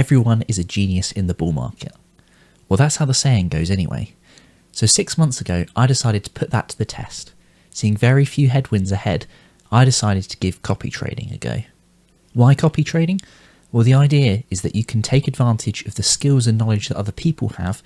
everyone is a genius in the bull market. Well, that's how the saying goes anyway. So 6 months ago, I decided to put that to the test. Seeing very few headwinds ahead, I decided to give copy trading a go. Why copy trading? Well, the idea is that you can take advantage of the skills and knowledge that other people have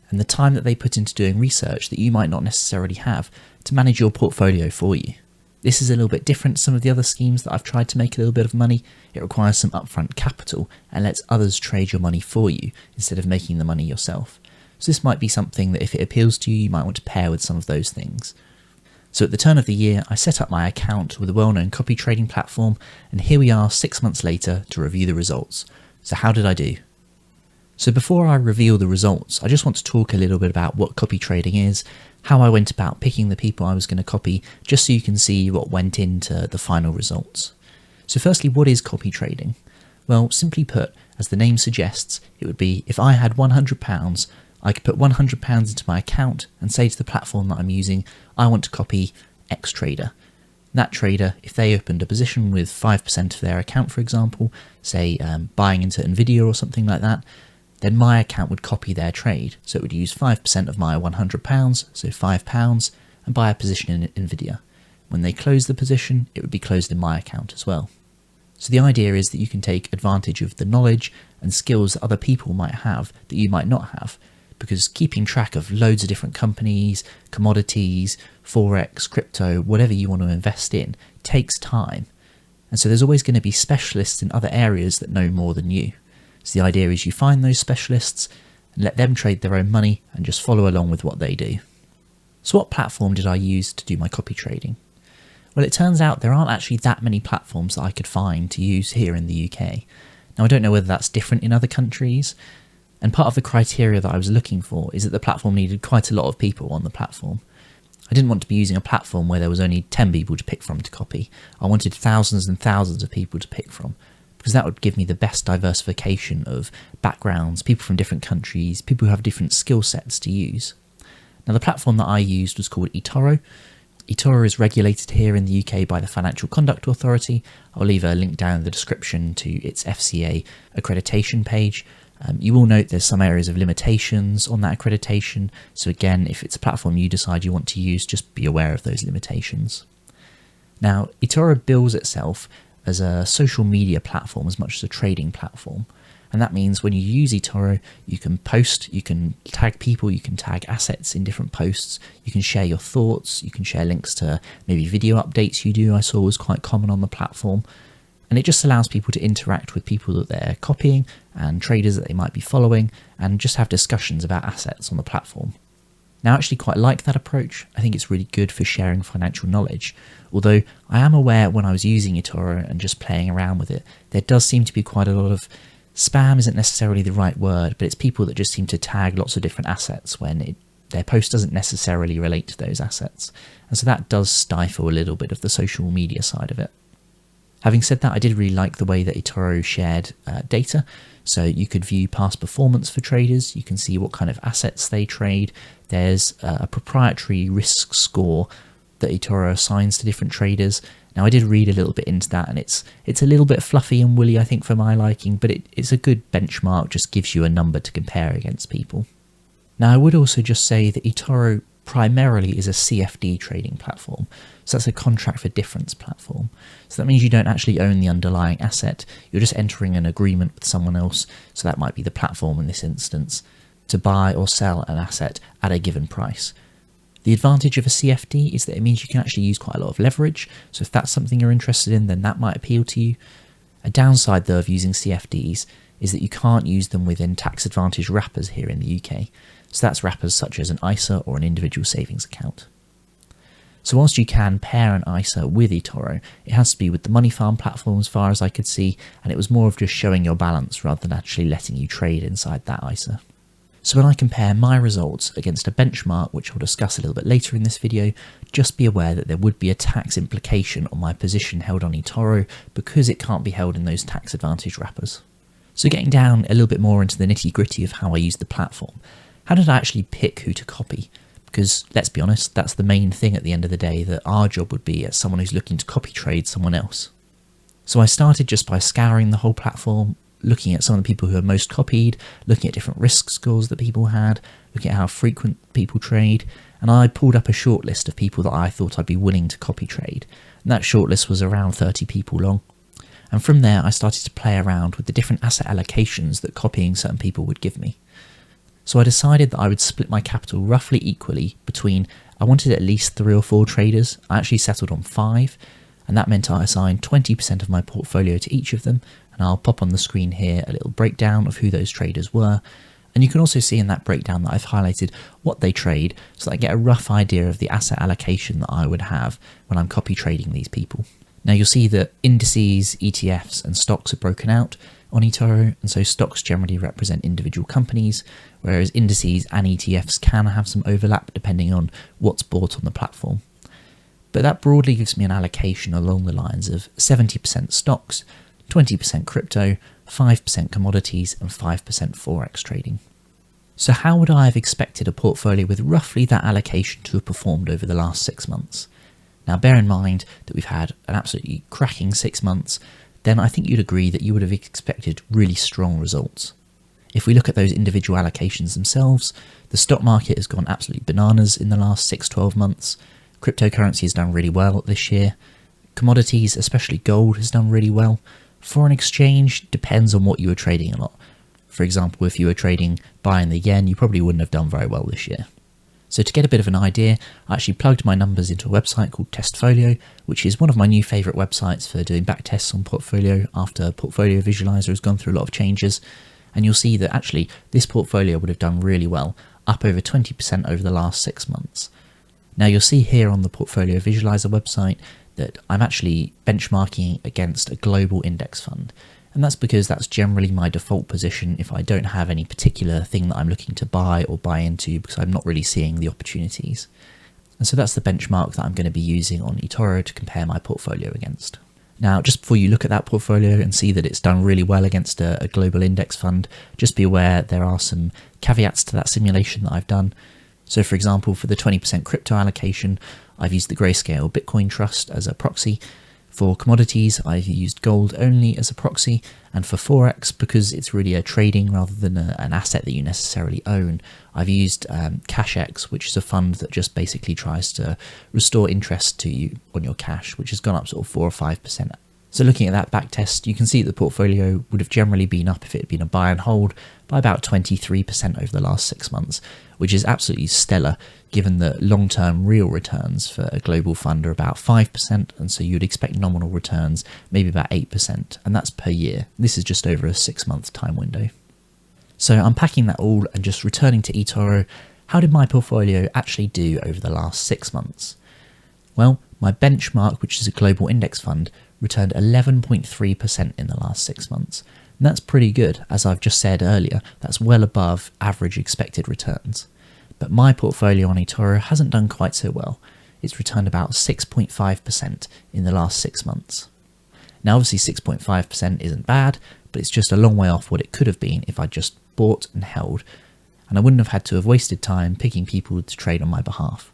and the time that they put into doing research that you might not necessarily have to manage your portfolio for you. This is a little bit different to some of the other schemes that I've tried to make a little bit of money. It requires some upfront capital and lets others trade your money for you instead of making the money yourself. So this might be something that if it appeals to you, you might want to pair with some of those things. So at the turn of the year, I set up my account with a well-known copy trading platform, and here we are 6 months later to review the results. So how did I do? So before I reveal the results, I just want to talk a little bit about what copy trading is, how I went about picking the people I was going to copy, just so you can see what went into the final results. So firstly, what is copy trading? Well, simply put, as the name suggests, it would be if I had £100, I could put £100 into my account and say to the platform that I'm using, I want to copy X trader. That trader, if they opened a position with 5% of their account, for example, say buying into Nvidia or something like that, then my account would copy their trade. So it would use 5% of my £100, so £5, and buy a position in Nvidia. When they close the position, it would be closed in my account as well. So the idea is that you can take advantage of the knowledge and skills that other people might have that you might not have, because keeping track of loads of different companies, commodities, forex, crypto, whatever you want to invest in, takes time. And so there's always going to be specialists in other areas that know more than you. So the idea is you find those specialists and let them trade their own money and just follow along with what they do. So what platform did I use to do my copy trading? Well, it turns out there aren't actually that many platforms that I could find to use here in the UK. Now, I don't know whether that's different in other countries, and part of the criteria that I was looking for is that the platform needed quite a lot of people on the platform. I didn't want to be using a platform where there was only 10 people to pick from to copy. I wanted thousands and thousands of people to pick from, because that would give me the best diversification of backgrounds, people from different countries, people who have different skill sets to use. Now, the platform that I used was called eToro. eToro is regulated here in the UK by the Financial Conduct Authority. I'll leave a link down in the description to its FCA accreditation page. You will note there's some areas of limitations on that accreditation. So again, if it's a platform you decide you want to use, just be aware of those limitations. Now, eToro bills itself as a social media platform as much as a trading platform. And that means when you use eToro, you can post, you can tag people, you can tag assets in different posts, you can share your thoughts, you can share links to maybe video updates you do, I saw was quite common on the platform. And it just allows people to interact with people that they're copying and traders that they might be following and just have discussions about assets on the platform. Now, I actually quite like that approach. I think it's really good for sharing financial knowledge. Although I am aware when I was using eToro and just playing around with it, there does seem to be quite a lot of spam isn't necessarily the right word, but it's people that just seem to tag lots of different assets when their post doesn't necessarily relate to those assets. And so that does stifle a little bit of the social media side of it. Having said that, I did really like the way that eToro shared data. So you could view past performance for traders. You can see what kind of assets they trade. There's a proprietary risk score that eToro assigns to different traders. Now, I did read a little bit into that, and it's a little bit fluffy and woolly, I think, for my liking, but it's a good benchmark, just gives you a number to compare against people. Now, I would also just say that eToro primarily is a CFD trading platform. So that's a contract for difference platform. So that means you don't actually own the underlying asset. You're just entering an agreement with someone else. So that might be the platform in this instance to buy or sell an asset at a given price. The advantage of a CFD is that it means you can actually use quite a lot of leverage. So if that's something you're interested in, then that might appeal to you. A downside though of using CFDs is that you can't use them within tax advantage wrappers here in the UK. So that's wrappers such as an ISA or an individual savings account. So whilst you can pair an ISA with eToro, it has to be with the money farm platform as far as I could see, and it was more of just showing your balance rather than actually letting you trade inside that ISA. So when I compare my results against a benchmark, which I'll discuss a little bit later in this video, just be aware that there would be a tax implication on my position held on eToro because it can't be held in those tax advantage wrappers. So getting down a little bit more into the nitty gritty of how I use the platform, how did I actually pick who to copy? Because let's be honest, that's the main thing at the end of the day that our job would be as someone who's looking to copy trade someone else. So I started just by scouring the whole platform, looking at some of the people who are most copied, looking at different risk scores that people had, looking at how frequent people trade, and I pulled up a short list of people that I thought I'd be willing to copy trade. And that short list was around 30 people long. And from there, I started to play around with the different asset allocations that copying certain people would give me. So I decided that I would split my capital roughly equally between, I wanted at least 3 or 4 traders. I actually settled on 5, and that meant I assigned 20% of my portfolio to each of them. And I'll pop on the screen here a little breakdown of who those traders were. And you can also see in that breakdown that I've highlighted what they trade, so that I get a rough idea of the asset allocation that I would have when I'm copy trading these people. Now you'll see that indices, ETFs and stocks are broken out on eToro, and so stocks generally represent individual companies, whereas indices and ETFs can have some overlap depending on what's bought on the platform. But that broadly gives me an allocation along the lines of 70% stocks, 20% crypto, 5% commodities and 5% forex trading. So how would I have expected a portfolio with roughly that allocation to have performed over the last 6 months? Now bear in mind that we've had an absolutely cracking 6 months, then I think you'd agree that you would have expected really strong results. If we look at those individual allocations themselves, the stock market has gone absolutely bananas in the last 6-12 months. Cryptocurrency has done really well this year. Commodities, especially gold, has done really well. Foreign exchange depends on what you were trading a lot. For example, if you were trading buying the yen, you probably wouldn't have done very well this year. So to get a bit of an idea, I actually plugged my numbers into a website called Testfolio, which is one of my new favourite websites for doing backtests on portfolio after Portfolio Visualizer has gone through a lot of changes. And you'll see that actually this portfolio would have done really well, up over 20% over the last 6 months. Now you'll see here on the Portfolio Visualizer website that I'm actually benchmarking against a global index fund. And that's because that's generally my default position if I don't have any particular thing that I'm looking to buy or buy into because I'm not really seeing the opportunities. And so that's the benchmark that I'm going to be using on eToro to compare my portfolio against. Now, just before you look at that portfolio and see that it's done really well against a global index fund, just be aware there are some caveats to that simulation that I've done. So for example, for the 20% crypto allocation, I've used the Grayscale Bitcoin Trust as a proxy. For commodities, I've used gold only as a proxy, and for Forex, because it's really a trading rather than an asset that you necessarily own, I've used CashX, which is a fund that just basically tries to restore interest to you on your cash, which has gone up sort of 4 or 5%. So looking at that backtest, you can see that the portfolio would have generally been up if it had been a buy and hold by about 23% over the last 6 months, which is absolutely stellar given that long-term real returns for a global fund are about 5%, and so you'd expect nominal returns maybe about 8%, and that's per year. This is just over a 6-month time window. So unpacking that all and just returning to eToro, how did my portfolio actually do over the last 6 months? Well, my benchmark, which is a global index fund, returned 11.3% in the last 6 months. And that's pretty good. As I've just said earlier, that's well above average expected returns. But my portfolio on eToro hasn't done quite so well. It's returned about 6.5% in the last 6 months. Now obviously 6.5% isn't bad, but it's just a long way off what it could have been if I just bought and held, and I wouldn't have had to have wasted time picking people to trade on my behalf.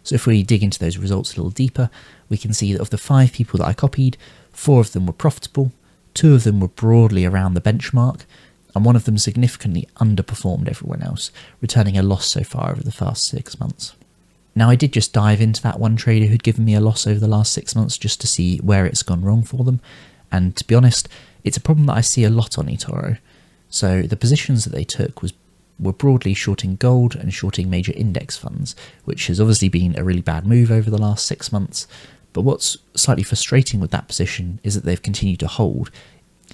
So if we dig into those results a little deeper, we can see that of the 5 people that I copied, 4 of them were profitable, 2 of them were broadly around the benchmark, and 1 of them significantly underperformed everyone else, returning a loss so far over the past 6 months. Now I did just dive into that one trader who'd given me a loss over the last 6 months just to see where it's gone wrong for them, and to be honest, it's a problem that I see a lot on eToro. So the positions that they took were broadly shorting gold and shorting major index funds, which has obviously been a really bad move over the last 6 months. But what's slightly frustrating with that position is that they've continued to hold,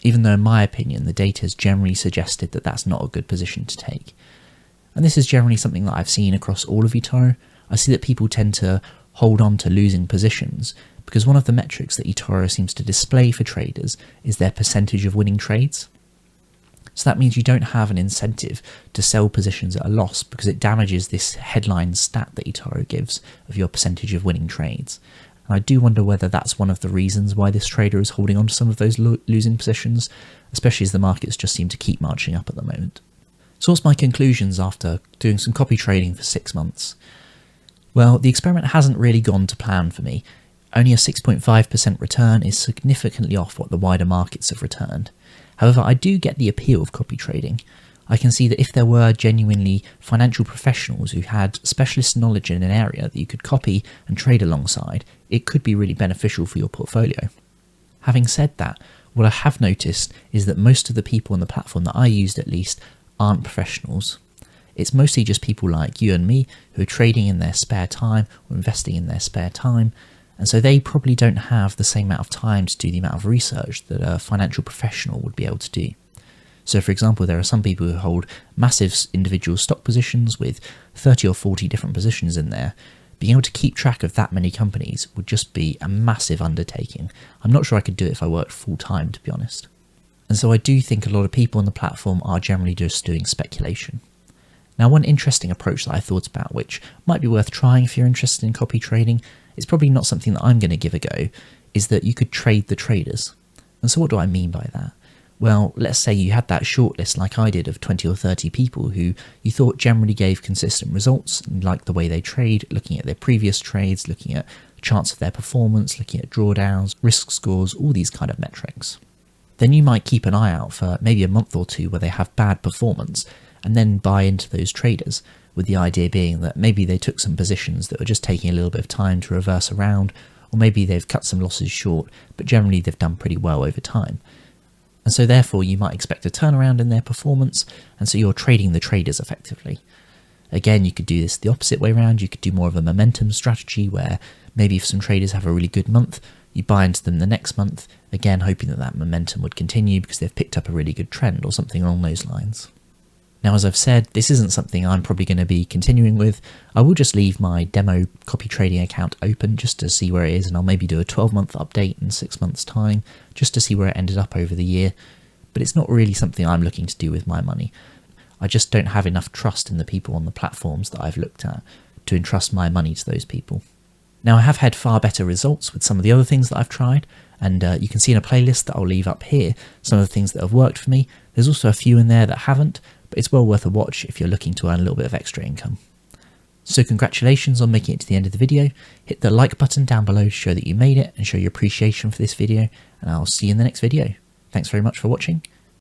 even though in my opinion the data has generally suggested that that's not a good position to take. And this is generally something that I've seen across all of eToro. I see that people tend to hold on to losing positions because one of the metrics that eToro seems to display for traders is their percentage of winning trades. So that means you don't have an incentive to sell positions at a loss because it damages this headline stat that eToro gives of your percentage of winning trades. And I do wonder whether that's one of the reasons why this trader is holding on to some of those losing positions, especially as the markets just seem to keep marching up at the moment. So what's my conclusions after doing some copy trading for 6 months? Well, the experiment hasn't really gone to plan for me. Only a 6.5% return is significantly off what the wider markets have returned. However, I do get the appeal of copy trading. I can see that if there were genuinely financial professionals who had specialist knowledge in an area that you could copy and trade alongside, it could be really beneficial for your portfolio. Having said that, what I have noticed is that most of the people on the platform that I used at least aren't professionals. It's mostly just people like you and me who are trading in their spare time or investing in their spare time, and so they probably don't have the same amount of time to do the amount of research that a financial professional would be able to do. So for example, there are some people who hold massive individual stock positions with 30 or 40 different positions in there. Being able to keep track of that many companies would just be a massive undertaking. I'm not sure I could do it if I worked full time, to be honest. And so I do think a lot of people on the platform are generally just doing speculation. Now, one interesting approach that I thought about, which might be worth trying if you're interested in copy trading, it's probably not something that I'm going to give a go, is that you could trade the traders. And so what do I mean by that? Well, let's say you had that shortlist like I did of 20 or 30 people who you thought generally gave consistent results and liked the way they trade, looking at their previous trades, looking at charts of their performance, looking at drawdowns, risk scores, all these kind of metrics. Then you might keep an eye out for maybe a month or two where they have bad performance and then buy into those traders, with the idea being that maybe they took some positions that were just taking a little bit of time to reverse around, or maybe they've cut some losses short, but generally they've done pretty well over time. And so therefore you might expect a turnaround in their performance, and so you're trading the traders effectively. Again, you could do this the opposite way around. You could do more of a momentum strategy where maybe if some traders have a really good month, you buy into them the next month, again hoping that that momentum would continue because they've picked up a really good trend or something along those lines. Now, as I've said, this isn't something I'm probably going to be continuing with. I will just leave my demo copy trading account open just to see where it is, and I'll maybe do a 12-month update in 6 months' time just to see where it ended up over the year. But it's not really something I'm looking to do with my money. I just don't have enough trust in the people on the platforms that I've looked at to entrust my money to those people. Now, I have had far better results with some of the other things that I've tried, and you can see in a playlist that I'll leave up here some of the things that have worked for me. There's also a few in there that haven't, but it's well worth a watch if you're looking to earn a little bit of extra income. So congratulations on making it to the end of the video. Hit the like button down below to show that you made it and show your appreciation for this video, and I'll see you in the next video. Thanks very much for watching,